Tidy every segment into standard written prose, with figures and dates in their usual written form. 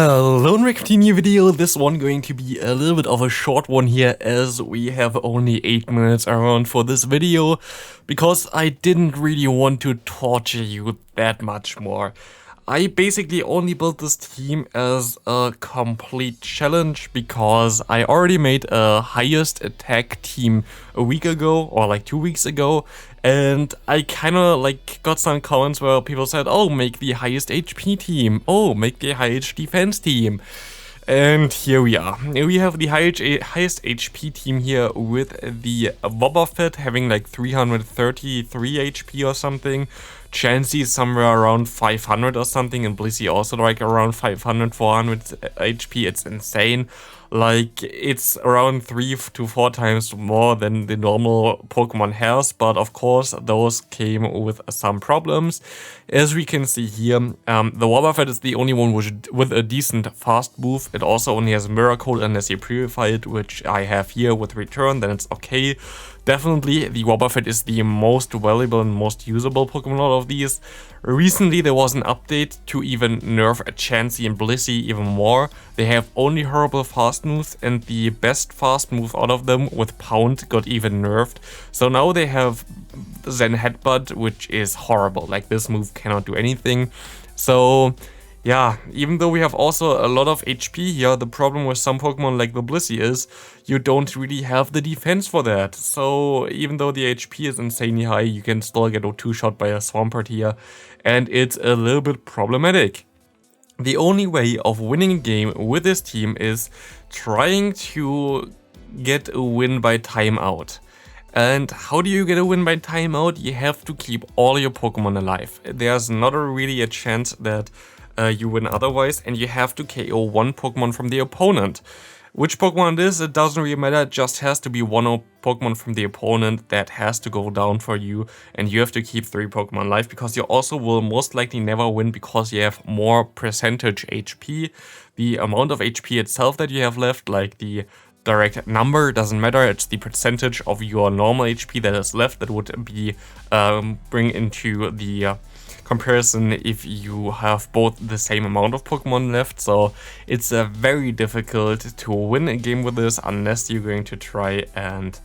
Hello and welcome to a new video. This one going to be a little bit of a short one here, as we have only 8 minutes around for this video, because I didn't really want to torture you that much more. I basically only built this team as a complete challenge because I already made a highest attack team a week ago, or like 2 weeks ago, and I kinda like got some comments where people said, oh, make the highest HP team, oh, make the highest defense team. And here we are. We have the highest HP team here with the Wobbuffet having like 333 HP or something. Chansey is somewhere around 500 or something, and Blissey also like around 500, 400 HP. It's insane. Like, it's around 3 to 4 times more than the normal Pokemon has, but of course those came with some problems. As we can see here, the Wobbuffet is the only one with a decent fast move. It also only has Mirror Coat unless you purify it, which I have here with Return, then it's okay. Definitely, the Wobbuffet is the most valuable and most usable Pokemon out of these. Recently, there was an update to even nerf Chansey and Blissey even more. They have only horrible fast moves, and the best fast move out of them with Pound got even nerfed. So now they have Zen Headbutt, which is horrible. Like, this move cannot do anything. So yeah, even though we have also a lot of HP here, the problem with some Pokemon like the Blissey is you don't really have the defense for that. So even though the HP is insanely high, you can still get a 2-shot by a Swampert here, and it's a little bit problematic. The only way of winning a game with this team is trying to get a win by timeout. And how do you get a win by timeout? You have to keep all your Pokemon alive. There's not really a chance that you win otherwise, and you have to KO one Pokemon from the opponent. Which Pokemon it is, it doesn't really matter, it just has to be one Pokemon from the opponent that has to go down for you, and you have to keep 3 Pokemon alive, because you also will most likely never win because you have more percentage HP. The amount of HP itself that you have left, like the direct number, doesn't matter, it's the percentage of your normal HP that is left that would be bring into the comparison if you have both the same amount of Pokemon left. So it's very difficult to win a game with this unless you're going to try and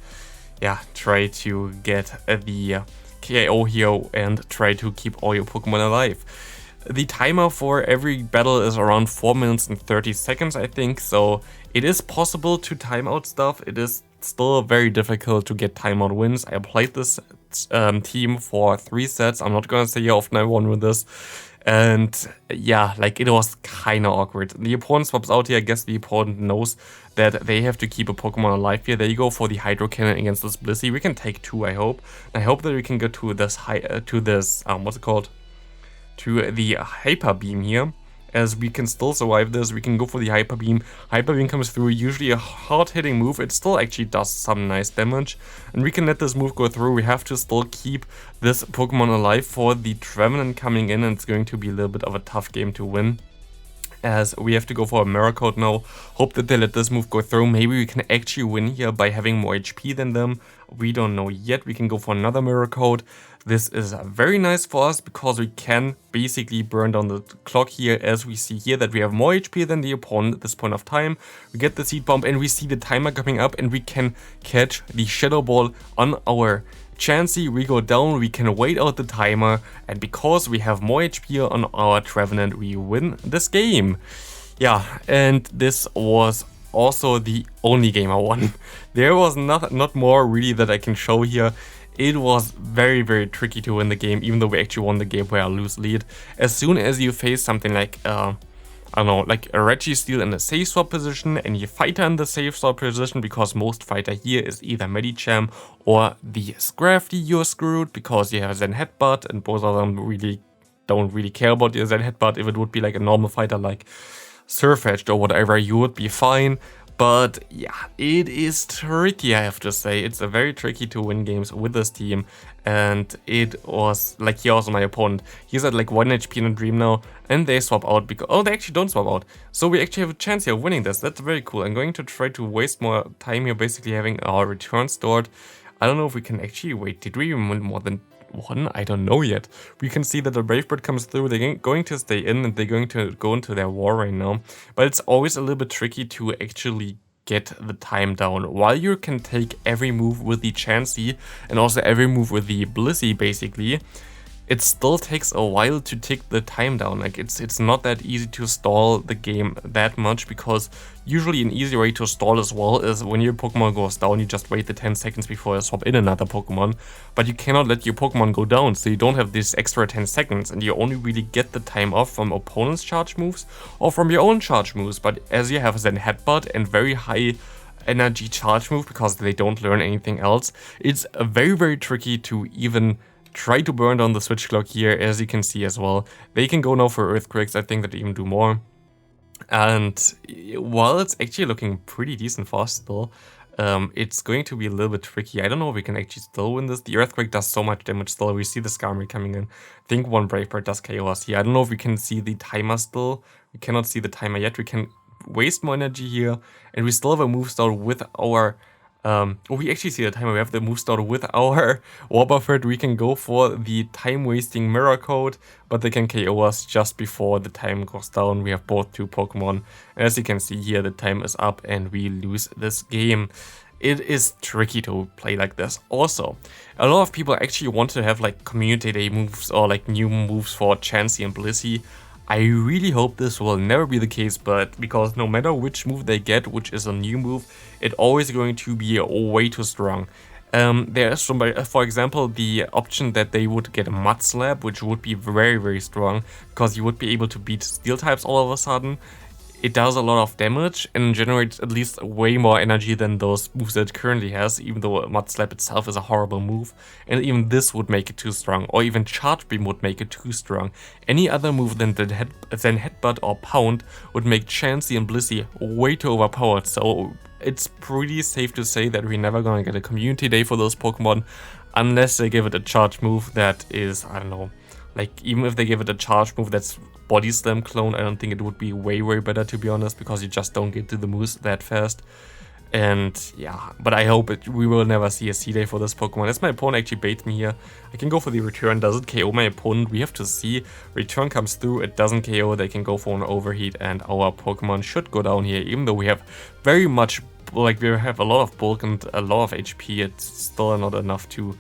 try to get the KO here and try to keep all your Pokemon alive. The timer for every battle is around 4 minutes and 30 seconds, I think, so it is possible to time out stuff. It is still very difficult to get timeout wins. I played this team for 3 sets. I'm not gonna say how often I won with this. And yeah, like, it was kinda awkward. The opponent swaps out here. I guess the opponent knows that they have to keep a Pokemon alive here. There you go for the Hydro Cannon against this Blissey. We can take 2, I hope. And I hope that we can get to this what's it called? To the Hyper Beam here. As we can still survive this, we can go for the Hyper Beam. Hyper Beam comes through, usually a hard-hitting move. It still actually does some nice damage, and we can let this move go through. We have to still keep this Pokemon alive for the Trevenant coming in, and it's going to be a little bit of a tough game to win, as we have to go for a Mirror Coat now. Hope that they let this move go through. Maybe we can actually win here by having more HP than them. We don't know yet. We can go for another Mirror Coat. This is very nice for us because we can basically burn down the clock here, as we see here that we have more HP than the opponent at this point of time. We get the Seed Bomb and we see the timer coming up, and we can catch the Shadow Ball on our Chansey. We go down, we can wait out the timer, and because we have more HP on our Trevenant, we win this game. Yeah, and this was also the only game I won. There was not more really that I can show here. It was very, very tricky to win the game, even though we actually won the game where I lose lead. As soon as you face something like, I don't know, like a Registeel in the safe swap position, and you fighter in the safe swap position, because most fighter here is either Medicham or the Scrafty, you're screwed, because you have Zen Headbutt, and both of them don't really care about your Zen Headbutt. If it would be like a normal fighter like Surfetched or whatever, you would be fine. But yeah, it is tricky, I have to say. It's very tricky to win games with this team, and it was like, here also my opponent. He's at like 1 HP in a Dream now, and they swap out because, oh, they actually don't swap out. So we actually have a chance here of winning this. That's very cool. I'm going to try to waste more time here, basically having our return stored. I don't know if we can actually wait. Did we even win more than one? I don't know yet. We can see that the Brave Bird comes through. They're going to stay in and they're going to go into their war right now. But it's always a little bit tricky to actually get the time down. While you can take every move with the Chansey and also every move with the Blissey basically, it still takes a while to tick the time down. Like it's not that easy to stall the game that much, because usually an easy way to stall as well is when your Pokemon goes down, you just wait the 10 seconds before you swap in another Pokemon. But you cannot let your Pokemon go down, so you don't have this extra 10 seconds and you only really get the time off from opponents' charge moves or from your own charge moves. But as you have then Headbutt and very high energy charge move because they don't learn anything else, it's very tricky to even try to burn down the switch clock here. As you can see as well, they can go now for Earthquakes. I think that even do more. And while it's actually looking pretty decent for us still, it's going to be a little bit tricky. I don't know if we can actually still win this. The Earthquake does so much damage still. We see the Skarmory coming in. I think one Brave Bird does KO us here. I don't know if we can see the timer still. We cannot see the timer yet. We can waste more energy here, and we still have a move start with our we actually see the timer. We have the move start with our Wobbuffet. We can go for the time-wasting Mirror Coat, but they can KO us just before the time goes down. We have both two Pokemon. As you can see here, the time is up and we lose this game. It is tricky to play like this. Also, a lot of people actually want to have like Community Day moves or like new moves for Chansey and Blissey. I really hope this will never be the case, but because no matter which move they get, which is a new move, it's always going to be way too strong. There's, for example, the option that they would get a Mud Slap, which would be very strong, because you would be able to beat Steel types all of a sudden. It does a lot of damage and generates at least way more energy than those moves that it currently has, even though Mud Slap itself is a horrible move. And even this would make it too strong, or even Charge Beam would make it too strong. Any other move than Headbutt or Pound would make Chansey and Blissey way too overpowered. So it's pretty safe to say that we're never gonna get a Community Day for those Pokemon, unless they give it a charge move that is, I don't know, like even if they give it a charge move that's Body Slam clone, I don't think it would be way better, to be honest, because you just don't get to the moves that fast. And yeah, but I hope we will never see a C-Day for this Pokemon. As my opponent actually baits me here, I can go for the return. Does it KO my opponent? We have to see. Return comes through, it doesn't KO, they can go for an overheat, and our Pokemon should go down here, even though we have very much, like we have a lot of bulk and a lot of HP, it's still not enough to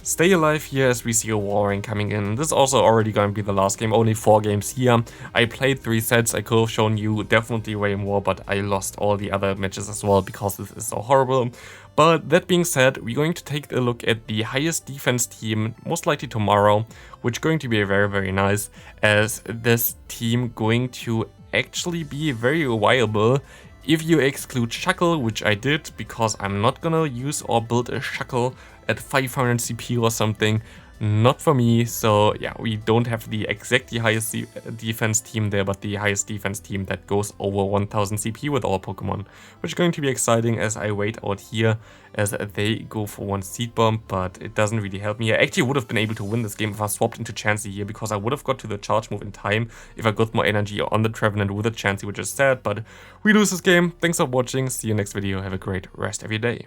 stay alive here as we see a Warring coming in. This is also already going to be the last game, only 4 games here. I played 3 sets, I could have shown you definitely way more, but I lost all the other matches as well because this is so horrible. But that being said, we're going to take a look at the highest defense team, most likely tomorrow, which is going to be very nice, as this team going to actually be very viable. If you exclude Shuckle, which I did, because I'm not gonna use or build a Shuckle at 500 CP or something, not for me. So yeah, we don't have the exactly highest defense team there, but the highest defense team that goes over 1000 CP with our Pokemon, which is going to be exciting as I wait out here as they go for one Seed Bomb, but it doesn't really help me. I actually would have been able to win this game if I swapped into Chansey here, because I would have got to the charge move in time if I got more energy on the Trevenant with a Chansey, which is sad, but we lose this game. Thanks for watching, see you next video, have a great rest of your day.